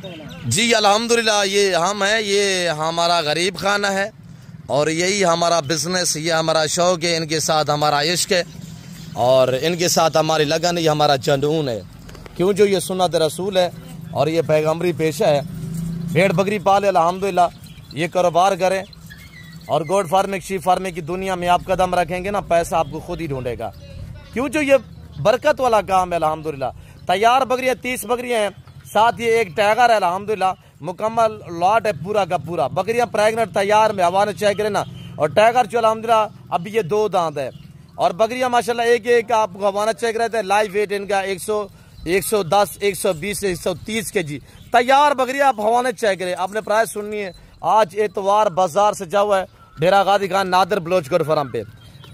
जी अल्हम्दुलिल्लाह, ये हम हैं, ये हमारा गरीब खाना है और यही हमारा बिज़नेस, ये हमारा शौक़ है, इनके साथ हमारा इश्क है और इनके साथ हमारी लगन, ये हमारा जुनून है। क्यों, जो ये सुन्नत रसूल है और ये पैगम्बरी पेशा है। भेड़ बकरी पाले अल्हम्दुलिल्लाह, ये कारोबार करें और गोड फार्मिंग, शीप फार्मिंग की दुनिया में आप कदम रखेंगे ना, पैसा आपको खुद ही ढूंढेगा। क्यों, जो ये बरकत वाला काम है अल्हम्दुलिल्लाह। तैयार बकरियाँ 30 बकरियाँ हैं, साथ ये एक टाइगर है अल्हम्दुलिल्लाह, मुकम्मल लॉट है पूरा का पूरा। बकरियां प्रेग्नेंट तैयार में, हवा ने चेक करें ना। और टाइगर जो अल्हम्दुलिल्लाह अभी ये 2 दांत है और बकरियां माशाल्लाह एक एक आपको हवाना चेक रहता है। लाइव वेट इनका 110, 120, 130 kg तैयार बकरियां आप हवाने चेक करें। आपने प्राइस सुननी है। आज एतवार बाजार से जाओ है डेरा गाजी खान नादर बलोचगढ़ फार्म पे।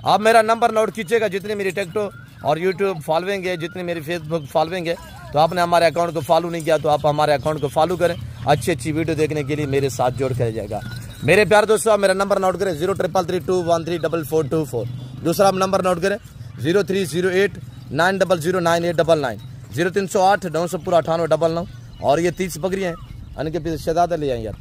आप मेरा नंबर नोट कीजिएगा। जितनी मेरी टिकटॉक और यूट्यूब फॉलोइंग है, जितनी मेरी फेसबुक फॉलोइंग है, तो आपने हमारे अकाउंट को फॉलो नहीं किया तो आप हमारे अकाउंट को फॉलो करें। अच्छी अच्छी वीडियो देखने के लिए मेरे साथ जोड़ कर जाएगा। मेरे प्यारे दोस्तों, आप मेरा नंबर नोट करें 0333213424। दूसरा आप नंबर नोट करें 030890099899, 0308 900 पूरा 9899। और ये 30 बकरियाँ हैं, इनके पीछे शहजादा ले आए यार।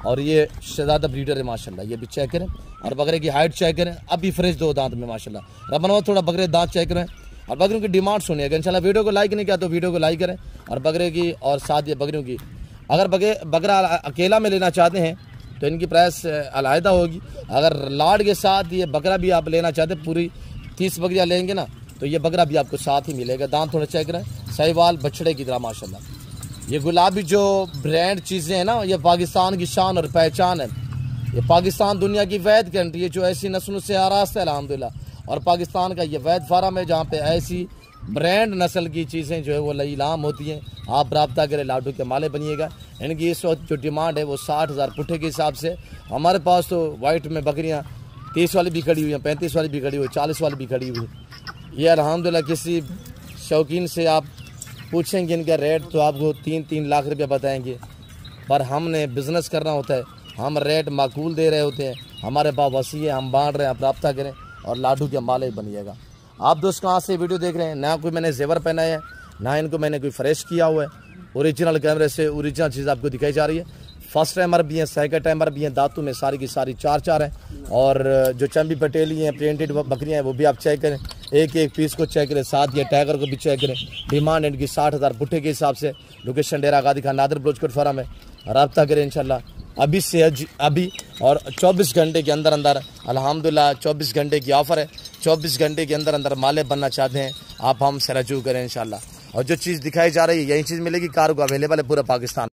और ये शहजादा ब्रीडर है माशाल्लाह, ये भी चेक करें और बकरे की हाइट चेक करें। अभी फ्रेश 2 दांत में माशाल्लाह। रबनवा थोड़ा बकरे दांत चेक करें और बकरियों की डिमांड सुनिएगा इंशाल्लाह। वीडियो को लाइक नहीं किया तो वीडियो को लाइक करें और बकरे की और साथ ये बकरियों की, अगर बकरा अकेला में लेना चाहते हैं तो इनकी प्राइस अलहदा होगी। अगर लाड के साथ ये बकरा भी आप लेना चाहते हैं, पूरी 30 बकरियाँ लेंगे ना, तो ये बकरा भी आपको साथ ही मिलेगा। दांत थोड़ा चेक करें, सहीवाल बछड़े की तरह माशाल्लाह। ये गुलाबी जो ब्रांड चीज़ें हैं ना, ये पाकिस्तान की शान और पहचान है। ये पाकिस्तान दुनिया की वैध कंट्री है जो ऐसी नस्लों से आरास्ता है अल्हम्दुलिल्लाह। और पाकिस्तान का ये वैध फार्म है जहाँ पे ऐसी ब्रांड नस्ल की चीज़ें जो है वो नीलाम होती हैं। आप रब्ता करें, लाडू के माले बनिएगा। इनकी इस वक्त जो डिमांड है वो 60,000 पुट्ठे के हिसाब से। हमारे पास तो वाइट में बकरियाँ 30 वाली भी खड़ी हुई हैं, 35 वाली भी खड़ी हुई, 40 वाली भी खड़ी हुई। ये अल्हम्दुलिल्लाह किसी शौकीन से आप पूछेंगे इनका रेट तो आपको 3-3 लाख रुपया बताएंगे, पर हमने बिज़नेस करना होता है, हम रेट माकूल दे रहे होते हैं। हमारे पास वसी है, हम बांट रहे हैं। आप रब्ता करें और लाडू के माले बनिएगा। आप दोस्त कहाँ से वीडियो देख रहे हैं? ना कोई मैंने जेवर पहना है, ना इनको मैंने कोई फ्रेश किया हुआ है। ओरिजिनल कैमरे से ओरिजिनल चीज़ आपको दिखाई जा रही है। फर्स्ट टाइमर भी हैं, सेकंड टाइमर भी हैं। दांतों में सारी की सारी 4-4 हैं। और जो चंबी पटेली हैं, प्रिंटेड बकरियाँ हैं, वो भी आप चेक करें। एक एक पीस को चेक करें, साथ ये टाइगर को भी चेक करें। डिमांड इनकी 60,000 पुट्ठे के हिसाब से। लोकेशन डेरा गाजी खान नादर बलोचगढ़ फार्म है। रब्ता करें इंशाल्लाह अभी से अभी। और 24 घंटे के अंदर अंदर अल्हम्दुलिल्लाह 24 घंटे की ऑफ़र है। 24 घंटे के अंदर अंदर माले बनना चाहते हैं आप हमसे रजू करें इंशाल्लाह। और जो चीज़ दिखाई जा रही है यही चीज़ मिलेगी। कार्गो अवेलेबल है पूरा पाकिस्तान।